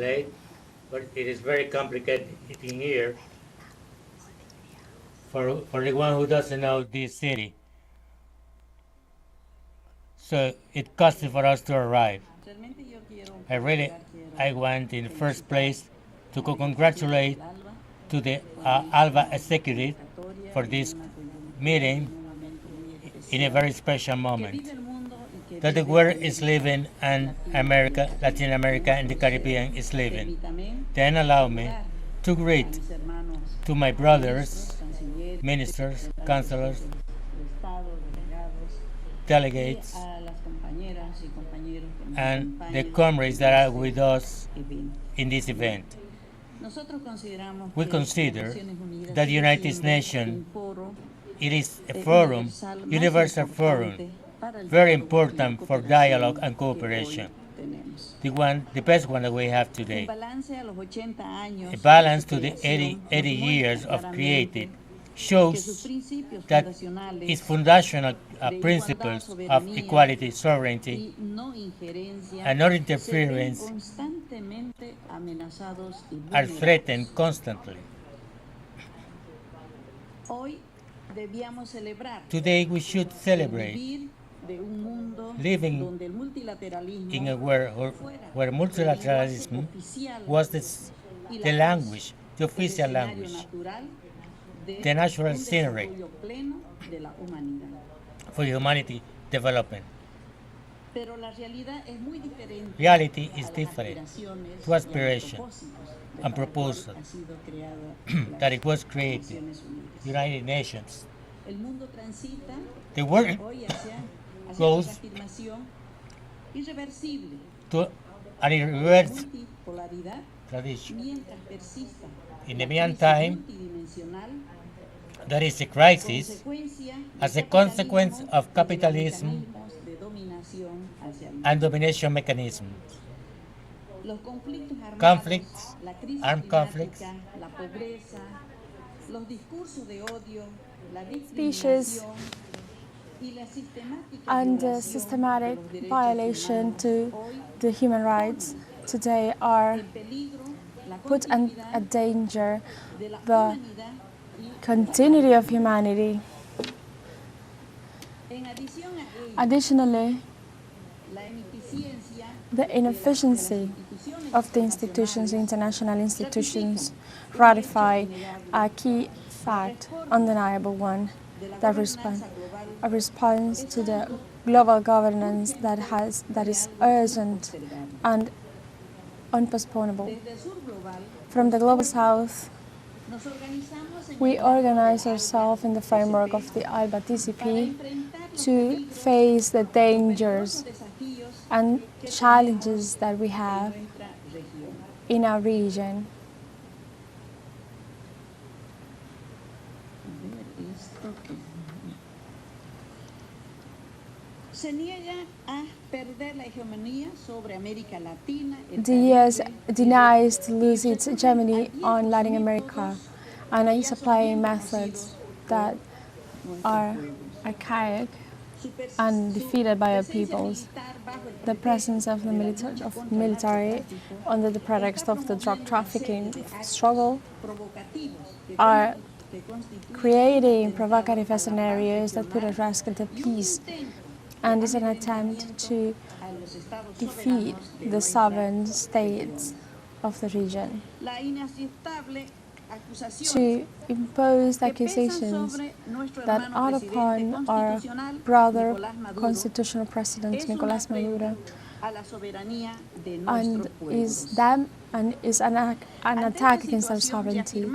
late, but it is very complicated in here for the one who doesn't know this city. So it cost for us to arrive. I want in the first place to congratulate to the ALBA executive for this meeting in a very special moment that the world is living and America, Latin America and the Caribbean is living. Then allow me to greet to my brothers, ministers, councilors, delegates, and the comrades that are with us in this event. We consider that the United Nations, it is a forum, universal forum, very important for dialogue and cooperation. The best one that we have today. A balance to the 80 years of created shows that its foundational principles of equality, sovereignty, and non-interference are threatened constantly. Today we should celebrate living in a world where multilateralism was the language, the official language, the natural scenery for humanity development. Reality is different to aspiration and proposal that it was created, United Nations. The world goes to an irreversible tradition. In the meantime, there is a crisis as a consequence of capitalism and domination mechanisms. Conflicts, armed conflicts, speeches, and systematic violation to the human rights today are put at danger the continuity of humanity. Additionally, the inefficiency of the institutions, international institutions, ratify a key fact, undeniable one, that a response to the global governance that is urgent and unpostponable. From the Global South, we organize ourselves in the framework of the ALBA-TCP to face the dangers and challenges that we have in our region. The U.S. denies to lose its hegemony on Latin America and is applying methods that are archaic and defeated by our peoples. The presence of the military under the pretext of the drug trafficking struggle are creating provocative scenarios that put at risk the peace, and is an attempt to defeat the sovereign states of the region, to impose accusations that are upon our brother constitutional president Nicolás Maduro, and is an attack against our sovereignty.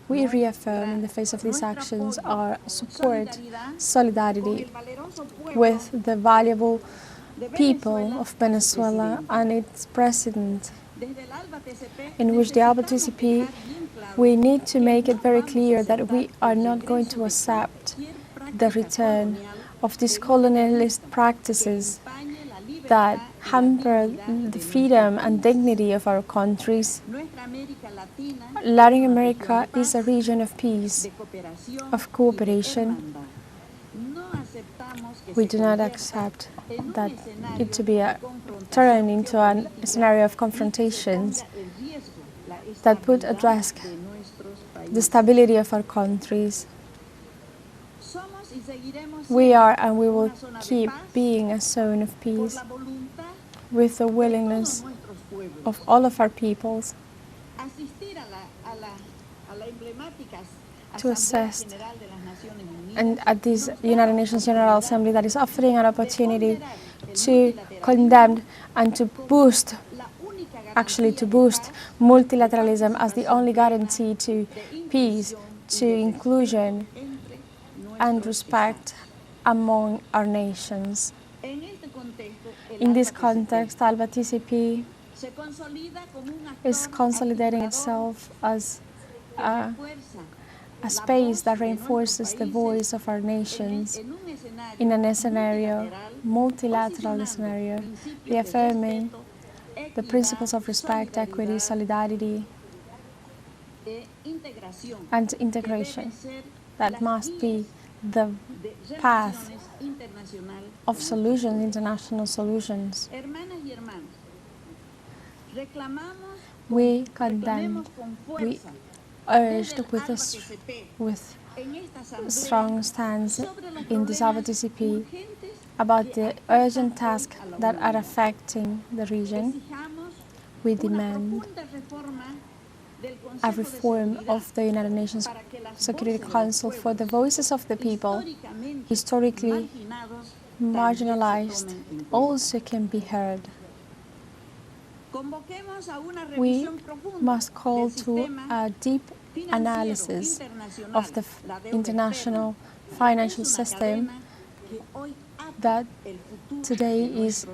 We reaffirm in the face of these actions our support, solidarity with the valuable people of Venezuela and its president, in which the ALBA-TCP, we need to make it very clear that we are not going to accept the return of these colonialist practices that hamper the freedom and dignity of our countries. Latin America is a region of peace, of cooperation. We do not accept that it to turn into a scenario of confrontations that put at risk the stability of our countries. We are and we will keep being a zone of peace with the willingness of all of our peoples to assist and at this United Nations General Assembly that is offering an opportunity to condemn and to boost multilateralism as the only guarantee to peace, to inclusion and respect among our nations. In this context, ALBA-TCP is consolidating itself as a space that reinforces the voice of our nations in a scenario, multilateral scenario, reaffirming the principles of respect, equity, solidarity, and integration that must be the path of solutions, international solutions. We condemn, we urged with a strong stance in this ALBA-TCP about the urgent tasks that are affecting the region. We demand a reform of the United Nations Security Council for the voices of the people, historically marginalized, also can be heard. We must call to a deep analysis of the international financial system that today is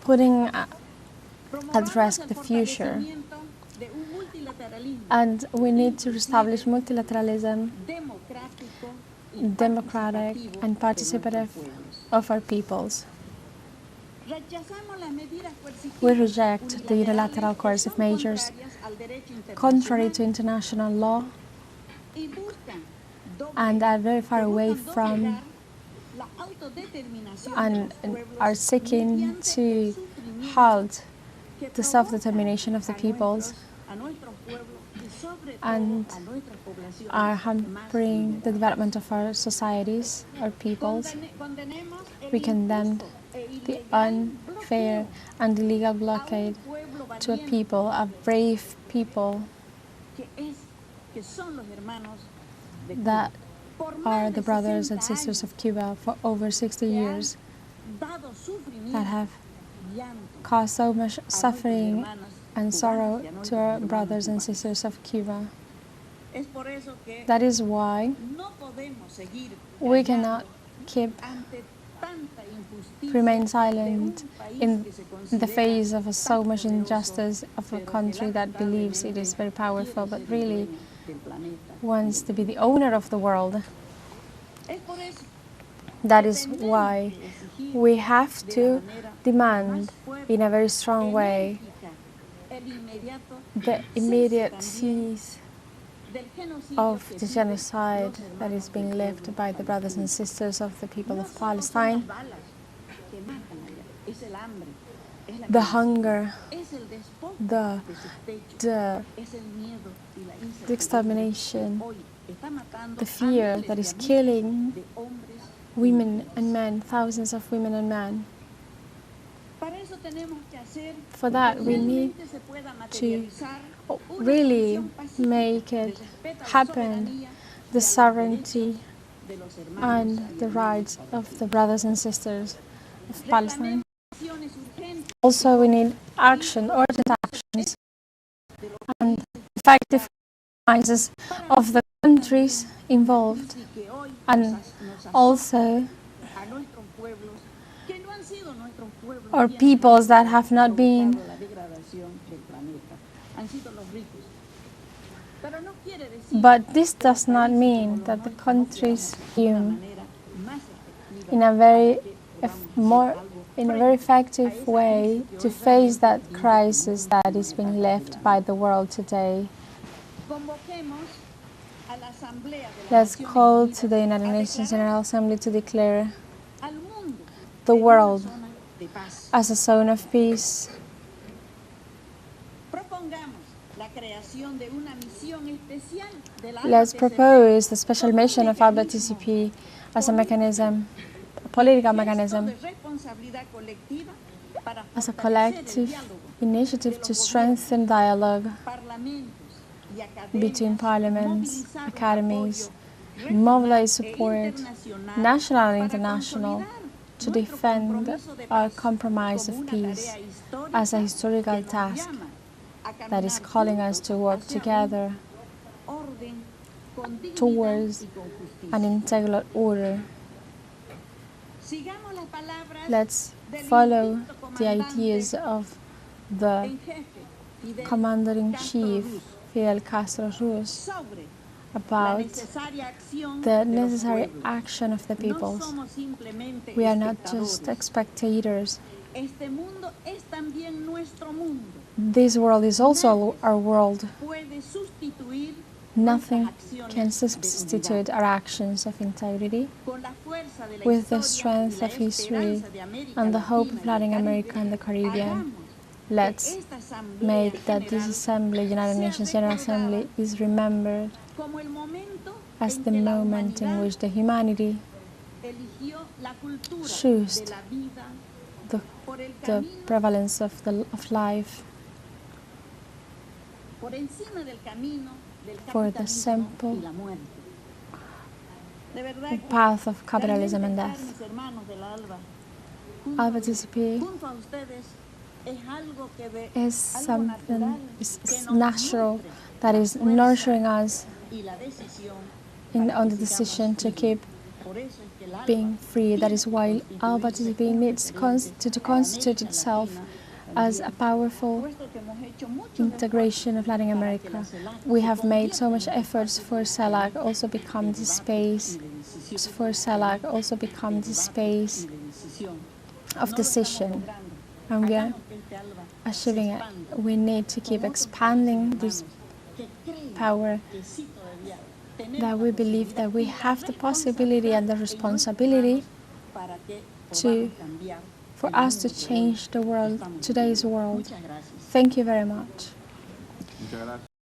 putting at risk the future. And we need to establish multilateralism, democratic and participative of our peoples. We reject the unilateral coercive measures contrary to international law and are very far away from and are seeking to halt the self-determination of the peoples and are hampering the development of our societies, our peoples. We condemn the unfair and illegal blockade to a people, a brave people that are the brothers and sisters of Cuba for over 60 years, that have caused so much suffering and sorrow to our brothers and sisters of Cuba. That is why we cannot remain silent in the face of so much injustice of a country that believes it is very powerful but really wants to be the owner of the world. That is why we have to demand in a very strong way the immediate cease of the genocide that is being lived by the brothers and sisters of the people of Palestine. The hunger, the extermination, the fear that is killing women and men, thousands of women and men. For that, we need to really make it happen, the sovereignty and the rights of the brothers and sisters of Palestine. Also, we need action, urgent actions, and effective compromises of the countries involved, and also or peoples that have not been but this does not mean that the countries in a very effective way to face that crisis that is being left by the world today. Let's call to the United Nations General Assembly to declare the world as a zone of peace. Let's propose the special mission of ALBA-TCP as a mechanism, a political mechanism, as a collective initiative to strengthen dialogue between parliaments, academies, mobilize support, national and international, to defend our compromise of peace as a historical task that is calling us to work together towards an integral order. Let's follow the ideas of the Commander-in-Chief, Fidel Castro Ruz, about the necessary action of the peoples. We are not just spectators. This world is also our world. Nothing can substitute our actions of integrity. With the strength of history and the hope of Latin America and the Caribbean, let's make that this assembly, United Nations General Assembly, is remembered as the moment in which the humanity chose the prevalence of life for the simple path of capitalism and death. ALBA-TCP is something is natural that is nurturing us on the decision to keep being free. That is why ALBA-TCP needs to constitute itself as a powerful integration of Latin America. We have made so much efforts for CELAC also become the space, of decision, and we are achieving it. We need to keep expanding this power, that we believe that we have the possibility and the responsibility for us to change the world, today's world. Thank you very much.